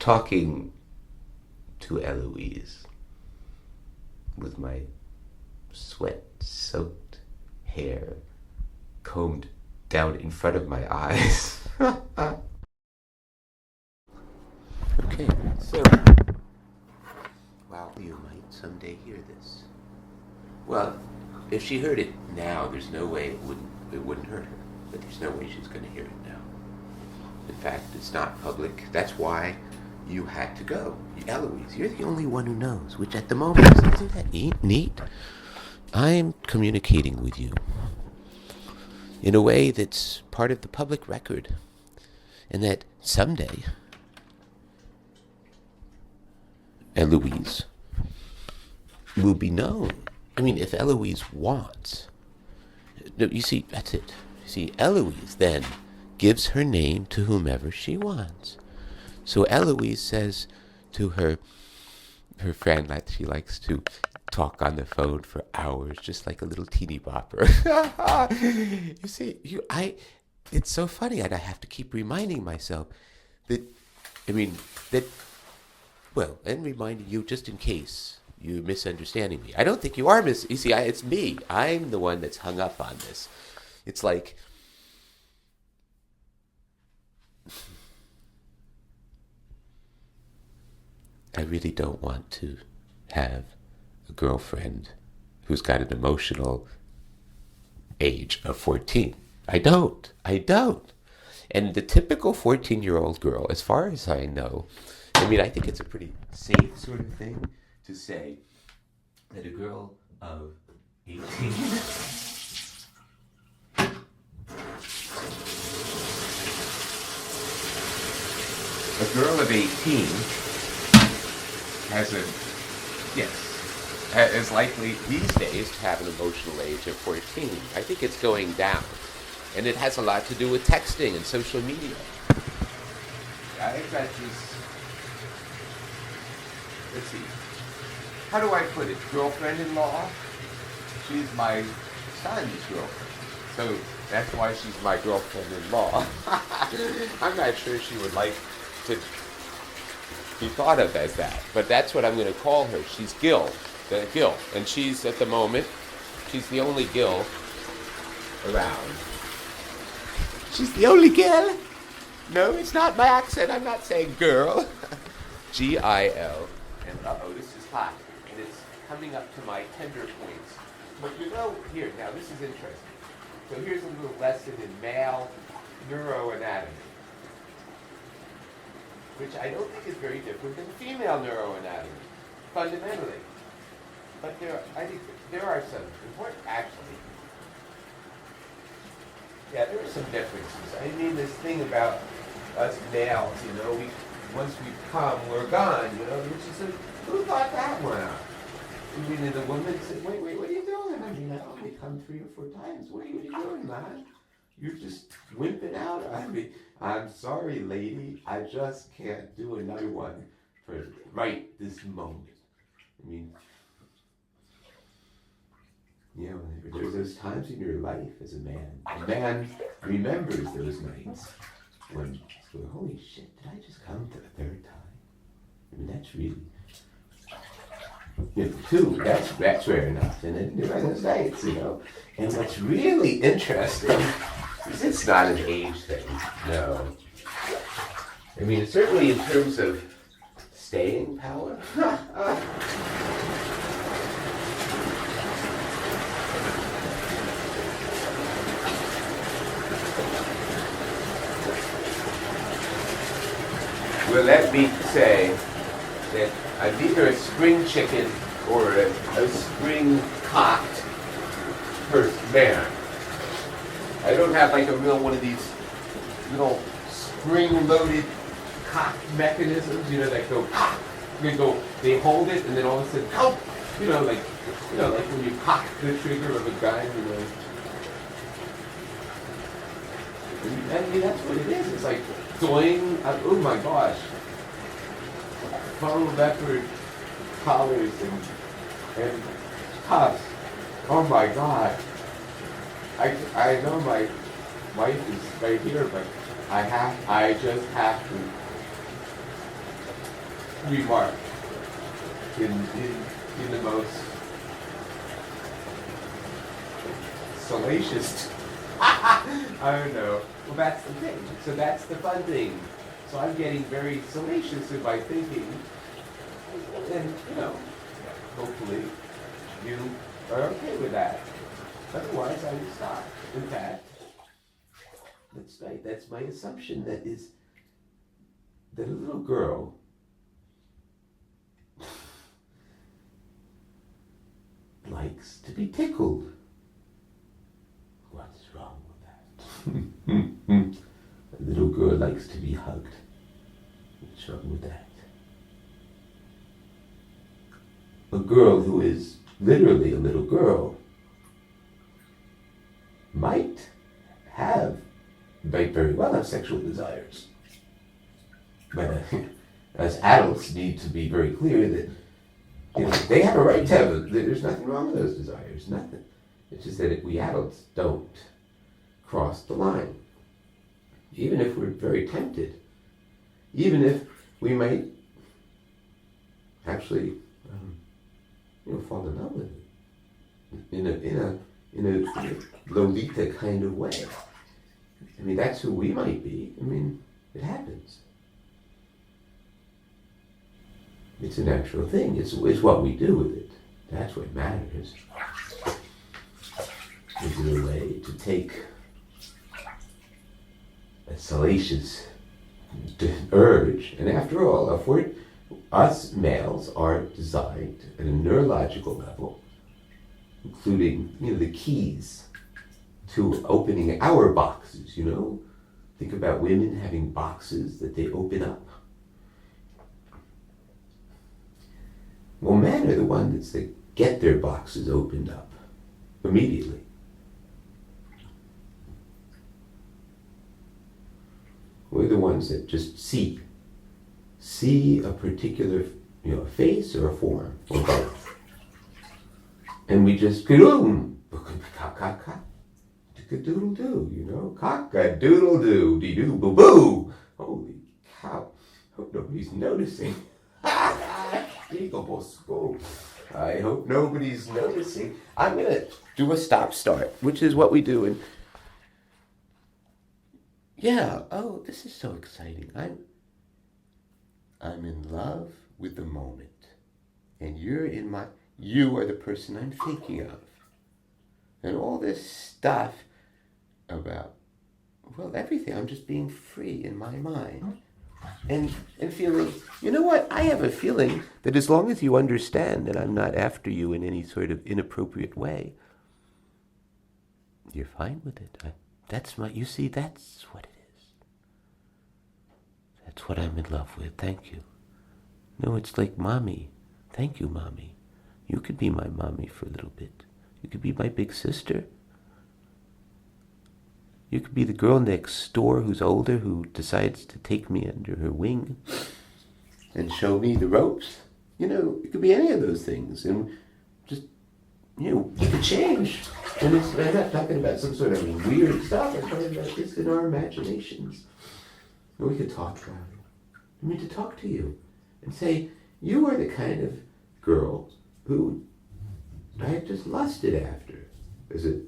talking to Eloise with my sweat-soaked hair combed down in front of my eyes. Okay, so, wow, you might someday hear this. Well, if she heard it now, there's no way it wouldn't hurt her. But there's no way she's going to hear it now. In fact, it's not public. That's why you had to go. Eloise, you're the only one who knows, which at the moment, isn't that neat? I'm communicating with you in a way that's part of the public record, and that someday Eloise will be known. I mean, if Eloise wants. No, you see, that's it. You see, Eloise then gives her name to whomever she wants. So Eloise says to her friend that she likes to talk on the phone for hours, just like a little teeny bopper. You see, it's so funny, and I have to keep reminding myself and reminding you just in case you're misunderstanding me. I don't think you are you see, it's me. I'm the one that's hung up on this. It's like, I really don't want to have a girlfriend who's got an emotional age of 14. I don't. And the typical 14-year-old girl, as far as I know, I think it's a pretty safe sort of thing to say that a girl of 18... A girl of 18 is likely these days to have an emotional age of 14. I think it's going down. And it has a lot to do with texting and social media. I've got this, let's see, how do I put it? Girlfriend-in-law? She's my son's girlfriend. So that's why she's my girlfriend-in-law. I'm not sure she would like to be thought of as that, but that's what I'm going to call her. She's Gil, and she's at the moment, she's the only Gil around. She's the only Gil? No, it's not my accent. I'm not saying girl. G-I-L. And this is hot, and it's coming up to my tender points. But here, now this is interesting. So here's a little lesson in male neuroanatomy, which I don't think is very different than female neuroanatomy, fundamentally. But I think there are some important, actually. Yeah, there are some differences. I mean, this thing about us males, once we come, we're gone, which is who thought that one up? I mean, the woman said, wait, what are you doing? I mean, I only come 3 or 4 times. What are you doing, man? You're just wimping out. I mean, I'm sorry, lady. I just can't do another one for right this moment. I mean, there's those times in your life as a man. A man remembers those nights when, holy shit, did I just come for the 3rd time? I mean, that's really... 2, that's rare enough. And then there are those nights, And what's really interesting is it's not an age thing, no. I mean, certainly in terms of staying power. Well, let me say that I'm either a spring chicken or a spring-cocked man. I don't have like a real one of these little spring-loaded cock mechanisms, that go, they hold it and then all of a sudden, like when you cock the trigger of a gun, I mean, that's what it is. It's like doing, oh my gosh, faux leopard collars and cuffs. Oh my God. I know my wife is right here, but I just have to remark in the most salacious. I don't know. Well, that's the thing. So that's the fun thing. So I'm getting very salacious in my thinking, and hopefully you are okay with that. Otherwise, I would stop. In fact, that's right. That's my assumption. That is that a little girl likes to be tickled. What's wrong with that? A little girl likes to be hugged. What's wrong with that? A girl who is literally a little girl might very well have sexual desires. But as adults need to be very clear that they have a right to have there's nothing wrong with those desires, nothing. It's just that we adults don't cross the line. Even if we're very tempted, even if we might actually fall in love with it in a Lolita kind of way. I mean, that's who we might be. I mean, it happens. It's a natural thing. It's what we do with it. That's what matters. Is it a way to take a salacious urge? And after all, us males are designed at a neurological level, including the keys to opening our boxes. Think about women having boxes that they open up. Well, men are the ones that get their boxes opened up immediately. We're the ones that just see a particular face or a form or both. And we just doodle-doo, cock-a-doodle-doo, dee-doo, boo-boo. Holy cow, hope nobody's noticing. I hope nobody's noticing. I'm going to do a stop-start, which is what we do. And this is so exciting. I'm in love with the moment. And you are the person I'm thinking of. And all this stuff about, everything, I'm just being free in my mind. And feeling, I have a feeling that as long as you understand that I'm not after you in any sort of inappropriate way, you're fine with it. That's what it is. That's what I'm in love with. Thank you. No, it's like mommy. Thank you, mommy. You could be my mommy for a little bit. You could be my big sister. You could be the girl next door who's older, who decides to take me under her wing and show me the ropes. It could be any of those things. And just, you could change. And I'm not talking about some sort of weird stuff. I'm talking about just in our imaginations. And we could talk about it. To talk to you and say, you are the kind of girl who I had just lusted after as an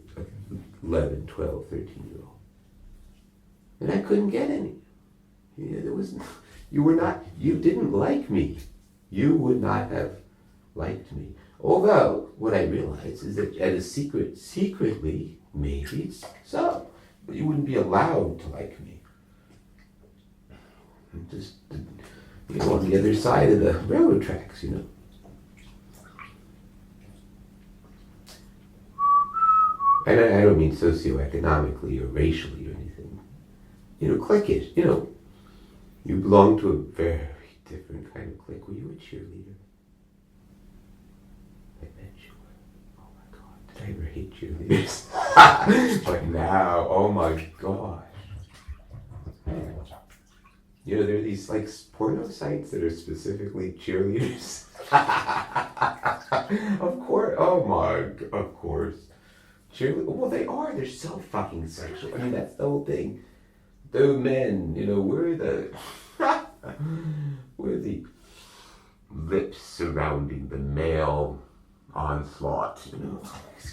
11, 12, 13-year-old. And I couldn't get any. You didn't like me. You would not have liked me. Although, what I realize is that secretly, maybe it's so. But you wouldn't be allowed to like me. Just, on the other side of the railroad tracks, And I don't mean socioeconomically or racially or anything. Clique it. You belong to a very different kind of clique. Were you a cheerleader? I bet you were. Oh my God, did I ever hate cheerleaders? But now, oh my gosh. There are these porno sites that are specifically cheerleaders. Of course. Of course. Well, they are. They're so fucking sexual. I mean, that's the whole thing. The men, we're the lips surrounding the male onslaught, you know.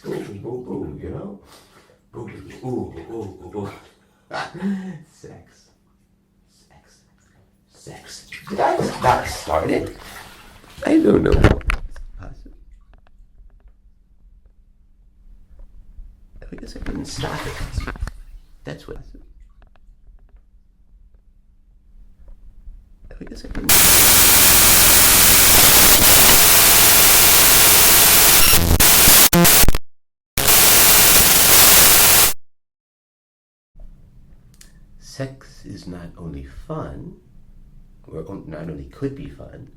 Boom, boom, boom, you know. Boom, ooh, ooh, ooh. Sex. Sex. Sex. Did I not start it? I don't know. I guess I didn't stop it. That's what. I guess I didn't. Sex is not only fun, or not only could be fun,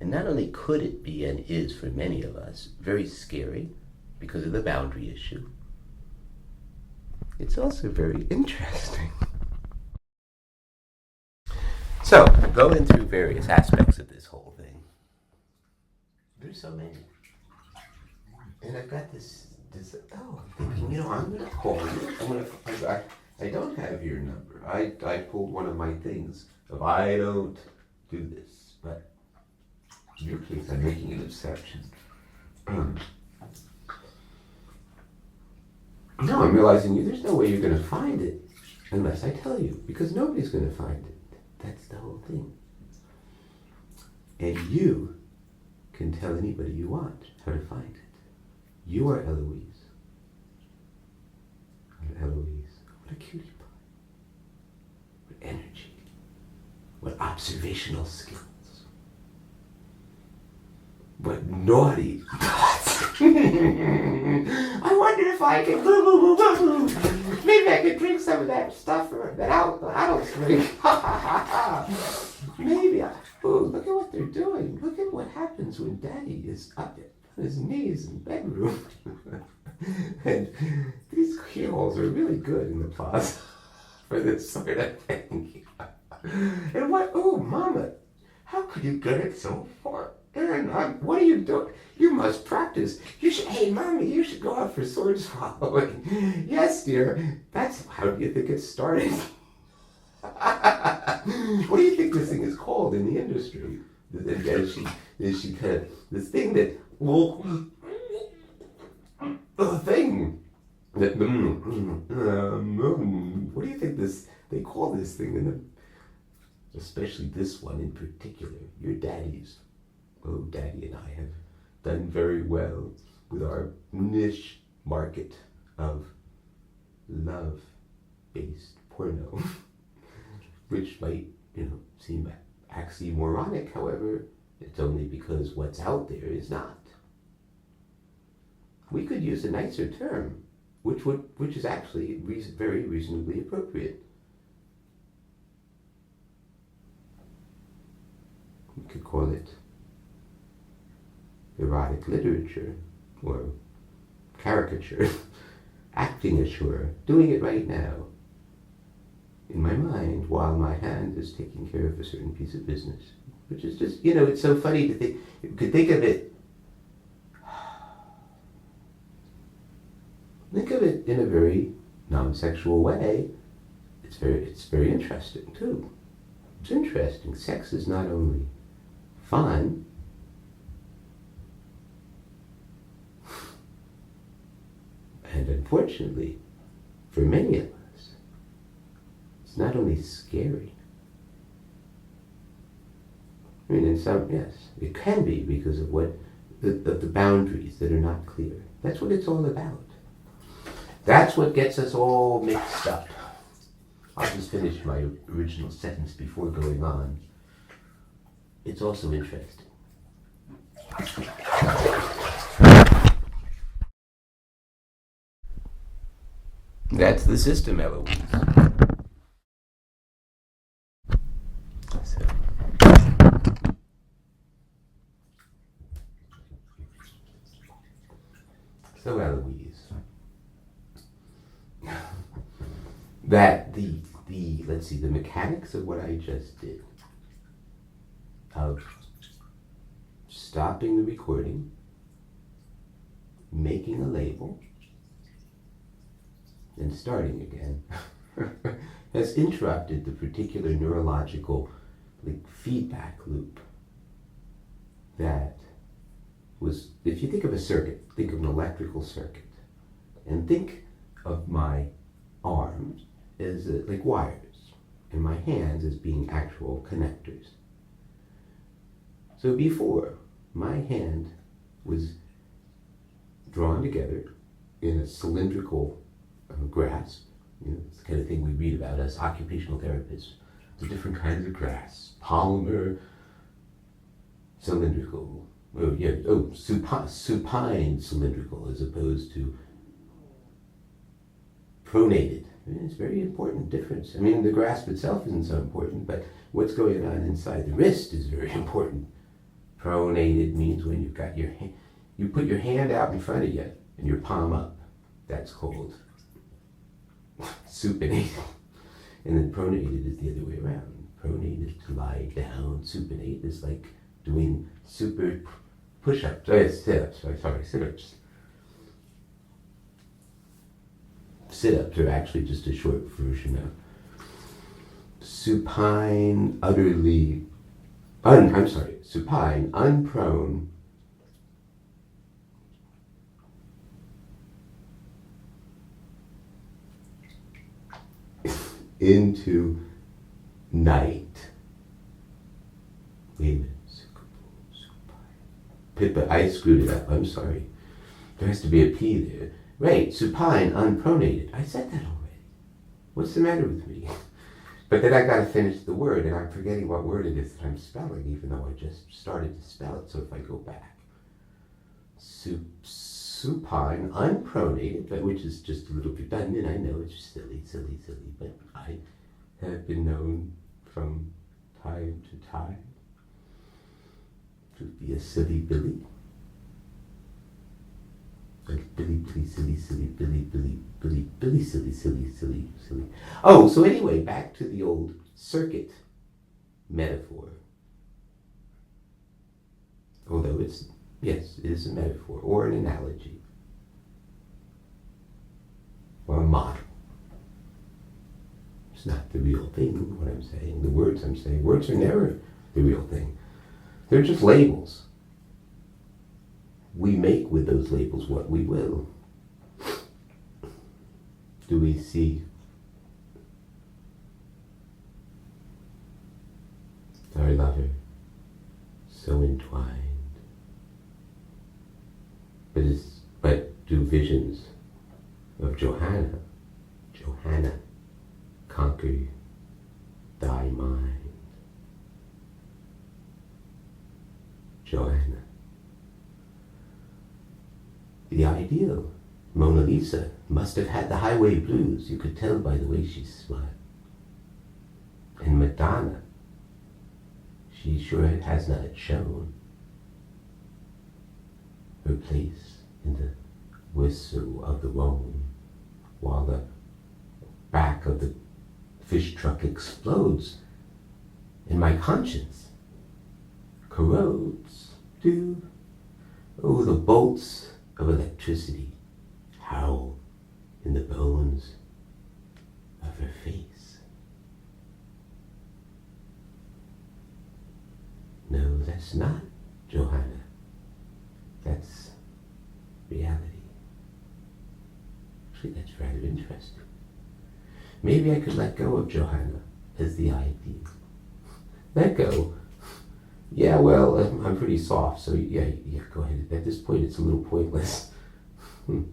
and not only could it be and is for many of us very scary because of the boundary issue, it's also very interesting. So, going through various aspects of this whole thing. There's so many. And I've got this I'm thinking, you know, I'm going to call you. I don't have your number. I pulled one of my things of I don't do this, but in your case, I'm making an exception. No, I'm realizing there's no way you're going to find it unless I tell you, because nobody's going to find it. That's the whole thing. And you can tell anybody you want how to find it. You are Eloise. I'm Eloise. What a cutie pie. What energy. What observational skills. What naughty thoughts. I wonder if I can maybe I could drink some of that stuff that adults drink. Maybe look at what they're doing. Look at what happens when Daddy is up on his knees in the bedroom. And these keyholes are really good in the closet for this sort of thing. And Mama, how could you get it so far? Aaron, what are you doing? You must practice. Hey, Mommy, you should go out for sword swallowing. Yes, dear. How do you think it started? What do you think this thing is called in the industry? Is she kind of this thing that the thing that what do you think they call this thing especially this one in particular? Your daddies. Oh, Daddy and I have done very well with our niche market of love-based porno, which might, seem oxymoronic. However, it's only because what's out there is not. We could use a nicer term, which is actually very reasonably appropriate. We could call it erotic literature, or caricature, acting ashore, doing it right now, in my mind, while my hand is taking care of a certain piece of business, which is just, it's so funny to think, you could think of it in a very non-sexual way. It's very interesting, too. It's interesting. Sex is not only fun, and unfortunately, for many of us, it's not only scary. I mean, in some, yes, it can be because of the boundaries that are not clear. That's what it's all about. That's what gets us all mixed up. I'll just finish my original sentence before going on. It's also interesting. That's the system, Eloise. So Eloise, that the mechanics of what I just did, of stopping the recording, making a label, and starting again, has interrupted the particular neurological feedback loop that was, if you think of a circuit, think of an electrical circuit, and think of my arms as like wires, and my hands as being actual connectors. So before, my hand was drawn together in a cylindrical grasp. You know, it's the kind of thing we read about as occupational therapists. The different kinds of grasp: polymer, cylindrical, supine cylindrical, as opposed to pronated. I mean, it's a very important difference. I mean, the grasp itself isn't so important, but what's going on inside the wrist is very important. Pronated means when you've got your hand, you put your hand out in front of you and your palm up. That's called supinated. And then pronated is the other way around. Pronated is to lie down. Supinate is like doing super push-ups. Sit-ups. Sit-ups. Sit-ups are actually just a short version of supine, supine, unprone, into night. Wait a minute. Pippa, I screwed it up. I'm sorry. There has to be a P there. Right, supine, unpronated. I said that already. What's the matter with me? But then I got to finish the word, and I'm forgetting what word it is that I'm spelling, even though I just started to spell it. So if I go back, supine, unpronated, but which is just a little redundant. I know it's silly, but I have been known from time to time to be a silly Billy. Like Billy, silly, Billy, silly. Oh, so anyway, back to the old circuit metaphor. Although it is a metaphor or an analogy or a model. It's not the real thing, what I'm saying. The words I'm saying, words are never the real thing. They're just labels. We make with those labels what we will. Do we see our lover so entwined? But do visions of Johanna conquer thy mind? Johanna. The ideal Mona Lisa must have had the highway blues. You could tell by the way she smiled. And Madonna, she sure has not shown her place in the whistle of the Rhone while the back of the fish truck explodes and my conscience corrodes. Oh, the bolts of electricity howl in the bones of her face. No, that's not Johanna. That's reality. Actually, that's rather interesting. Maybe I could let go of Johanna as the ideal. Let go. Yeah, well, I'm pretty soft, so yeah, go ahead. At this point, it's a little pointless. I'm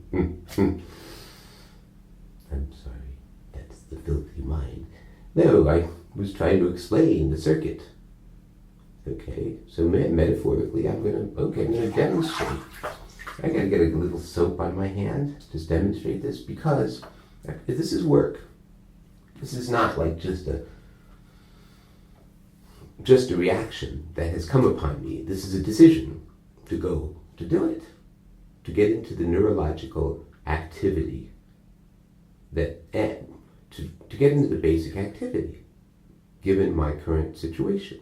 sorry, that's the filthy mind. No, I was trying to explain the circuit. Okay, so metaphorically, I'm gonna demonstrate. I gotta get a little soap on my hand to demonstrate this, because this is work. This is not like just a reaction that has come upon me. This is a decision to go to do it, to get into the neurological activity to get into the basic activity, given my current situation.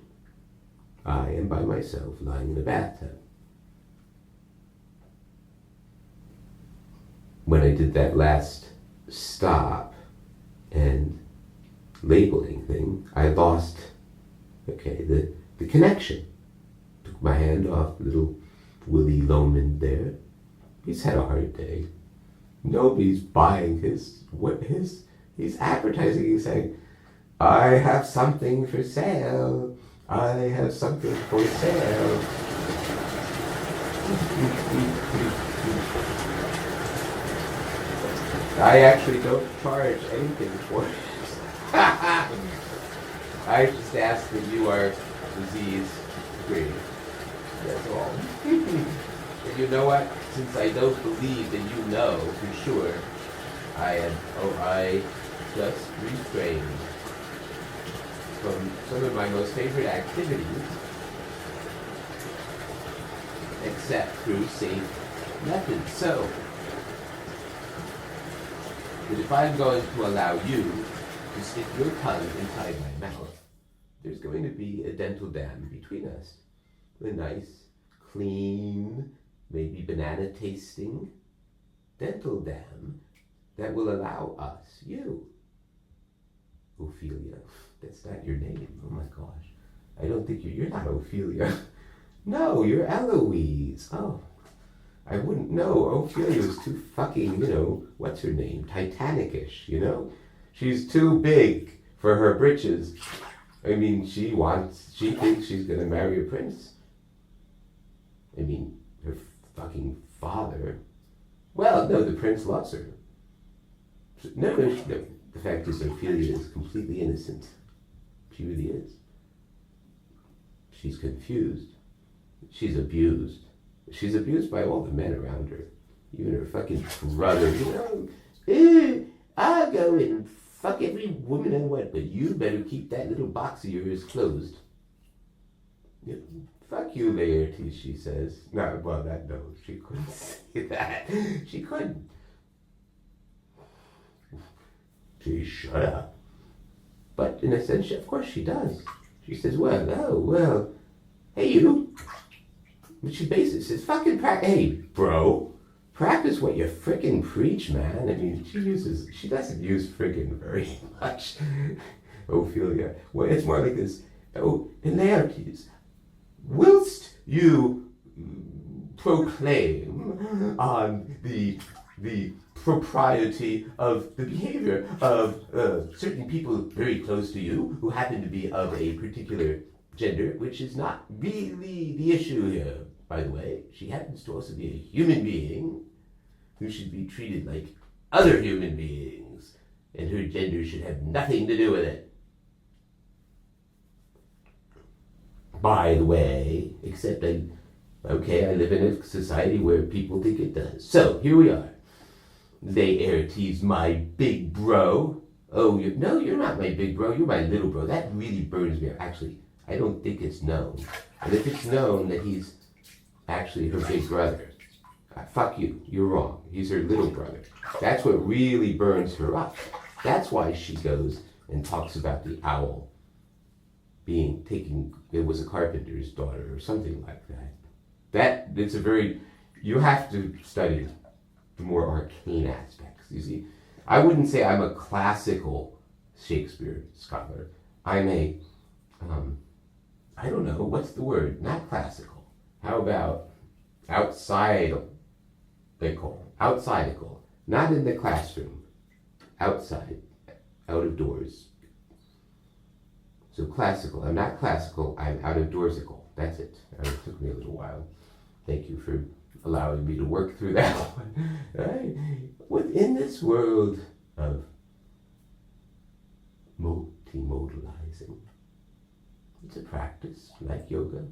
I am by myself lying in a bathtub. When I did that last stop and labeling thing, I lost the connection Took my hand off little Willie Loman there. He's had a hard day. Nobody's buying he's advertising, he's saying, I have something for sale. I have something for sale. I actually don't charge anything for it. I just ask that you are disease free. That's all. And you know what? Since I don't believe that you know for sure, I just refrain from some of my most favorite activities, except through safe methods. So, that if I'm going to allow you to stick your tongue inside my mouth, there's going to be a dental dam between us. A nice, clean, maybe banana tasting dental dam that will allow us, you, Ophelia. That's not your name. Oh my gosh. I don't think you're not Ophelia. No, you're Eloise. Oh, I wouldn't know. Ophelia's too fucking, what's her name? Titanic-ish, She's too big for her britches. I mean, she thinks she's gonna marry a prince. I mean, her fucking father. Well, no, the prince loves her. No. The fact is, Ophelia is completely innocent. She really is. She's confused. She's abused. She's abused by all the men around her. Even her fucking brother. I'll go and fuck every woman I want, but you better keep that little box of yours closed. Fuck you, Laertes, she says. No, she couldn't say that. She couldn't. She shut up. But in a sense, of course she does. She says, hey you. But she basically says, fucking hey, bro, practice what you frickin' preach, man. I mean, she doesn't use frickin' very much. Ophelia. Well, it's more like this. Oh, Laertes, whilst you proclaim on the propriety of the behavior of certain people very close to you who happen to be of a particular gender, which is not really the issue here, by the way. She happens to also be a human being who should be treated like other human beings, and her gender should have nothing to do with it. By the way, except I live in a society where people think it does. So, here we are. Laertes, my big bro. Oh, you're not my big bro, you're my little bro. That really burns me. Actually, I don't think it's known. And if it's known that he's actually her big brother, fuck you, you're wrong. He's her little brother. That's what really burns her up. That's why she goes and talks about the owl it was a carpenter's daughter or something like that. You have to study the more arcane aspects. You see, I wouldn't say I'm a classical Shakespeare scholar. I'm a, I don't know, what's the word? Not classical. How about outsidical? Outsidical. Not in the classroom. Outside. Out of doors. So classical. I'm not classical. I'm out of doorsical. That's it. It took me a little while. Thank you for allowing me to work through that one. Right? Within this world of multimodalizing, it's a practice like yoga.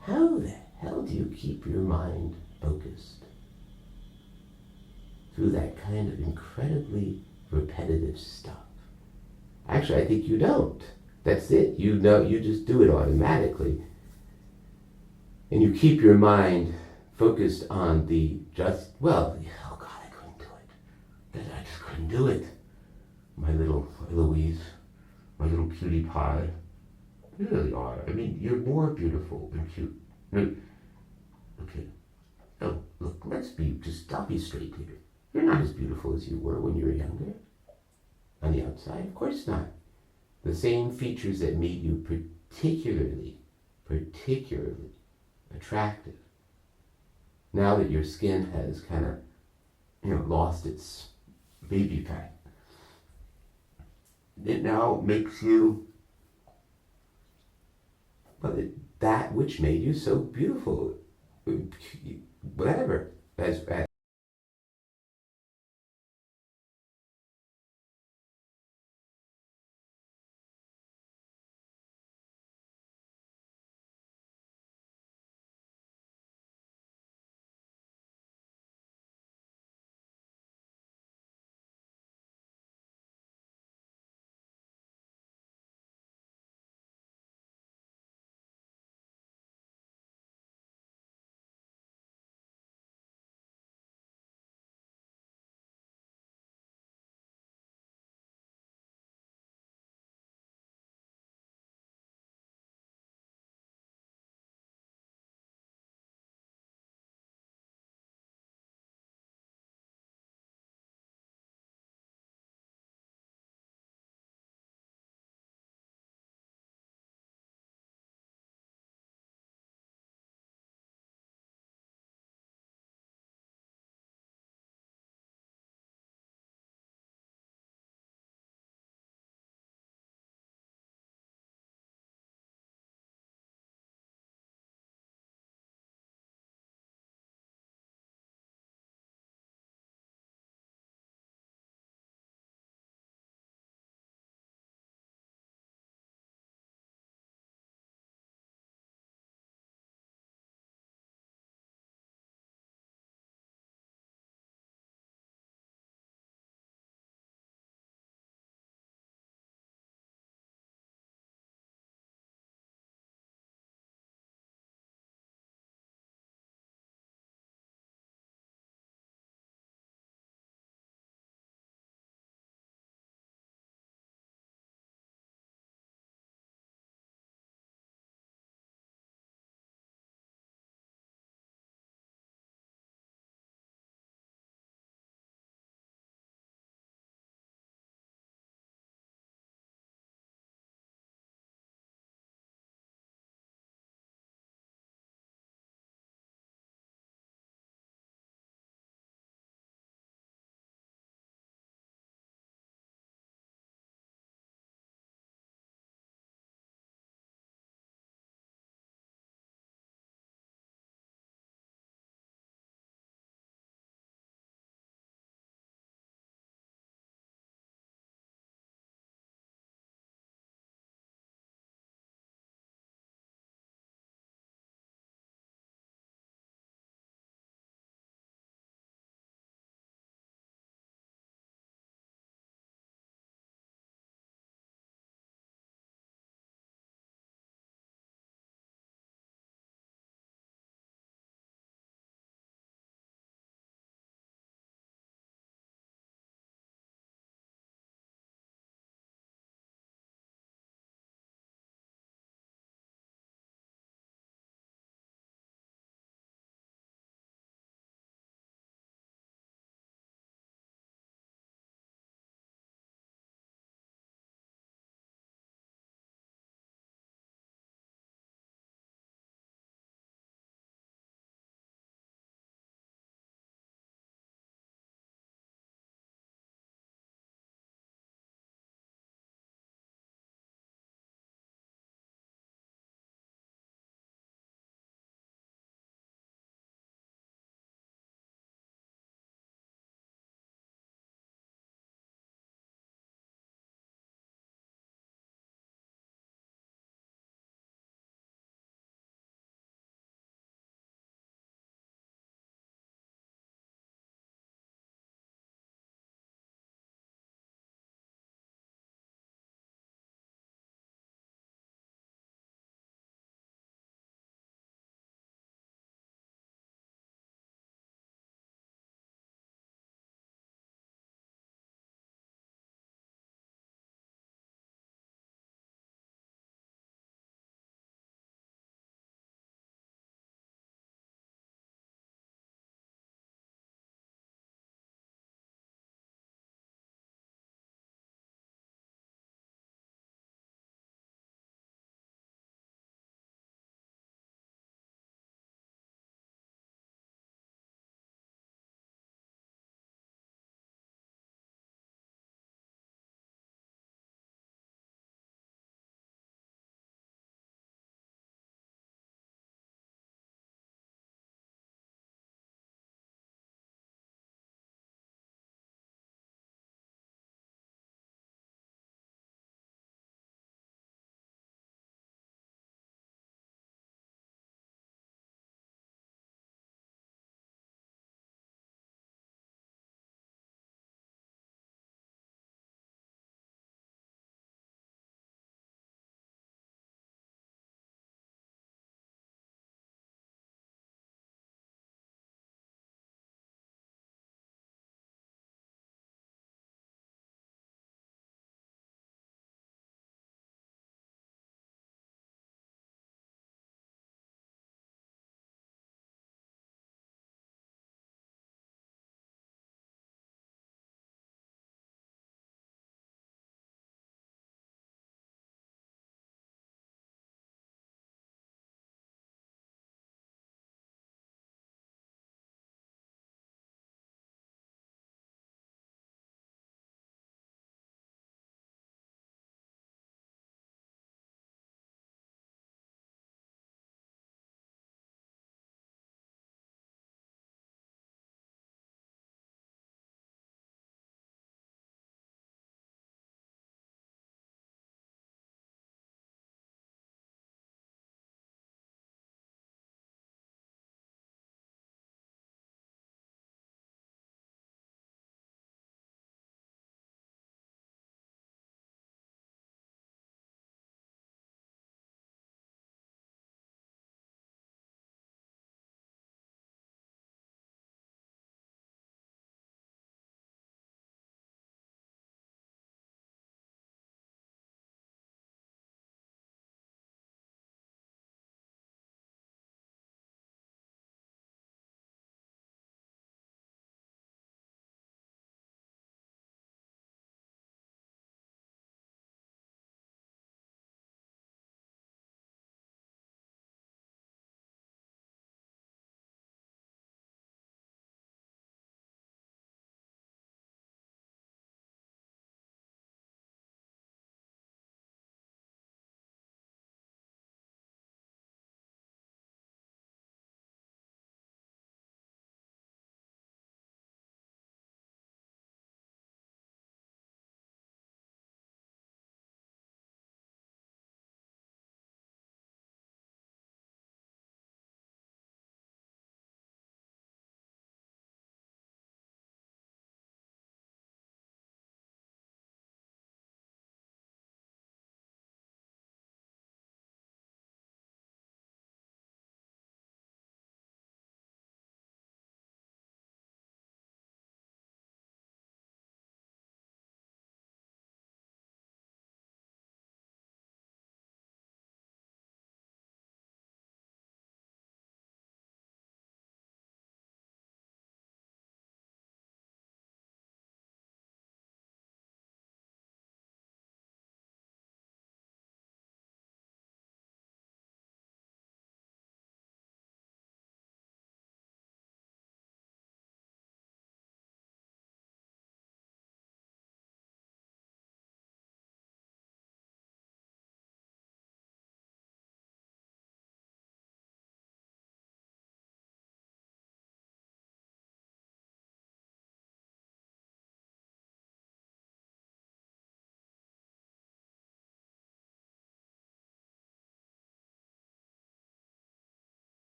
How the hell do you keep your mind focused through that kind of incredibly repetitive stuff? Actually, I think you don't. That's it. You just do it automatically. And you keep your mind focused on oh God, I couldn't do it. I just couldn't do it. My little Eloise, my little cutie pie. You really are. I mean, you're more beautiful than cute. Okay. Oh, look, I'll be straight here. You're not as beautiful as you were when you were younger. On the outside, of course not. the same features that made you particularly attractive. Now that your skin has kind of, lost its baby fat, it now makes you, that which made you so beautiful, whatever, as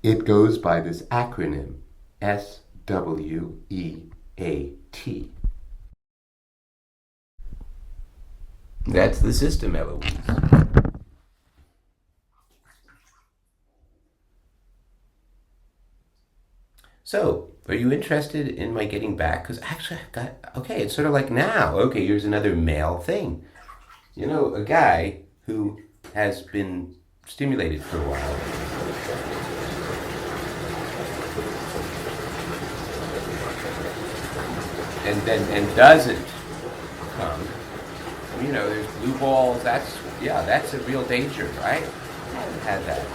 It goes by this acronym, SWEAT. That's the system, Eloise. So, are you interested in my getting back? Because actually I've got, okay, it's sort of like now, okay, here's another male thing. You know, a guy who has been stimulated for a while. And doesn't come. You know, there's blue balls, that's a real danger, right? I haven't had that.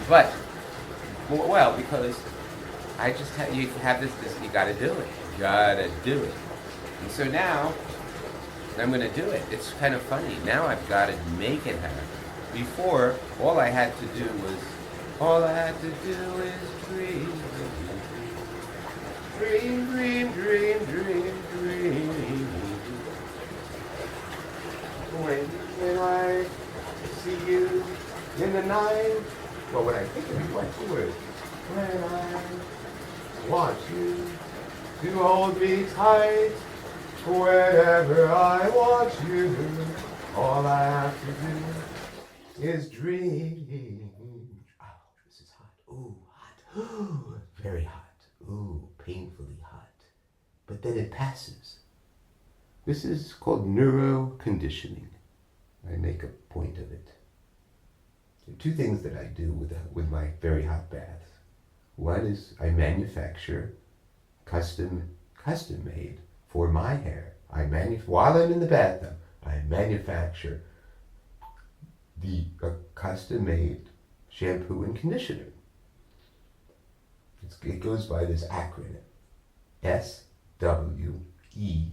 But, well, because I just have, you have this, you gotta do it. You gotta do it. And so now, I'm gonna do it. It's kind of funny. Now I've gotta make it happen. Before, all I had to do is dream. Dream, dream, dream, dream, dream. When I see you in the night, well, when I think of you, what's the word? When I want you to hold me tight, whenever I want you, all I have to do is dream. Oh, this is hot. Ooh, hot. Ooh, very hot. Ooh, painfully hot. But then it passes. This is called neuroconditioning. I make a point of it. There are two things that I do with my very hot baths. One is I manufacture custom made for my hair. While I'm in the bathtub, I manufacture the custom made shampoo and conditioner. It goes by this acronym, SWEAT.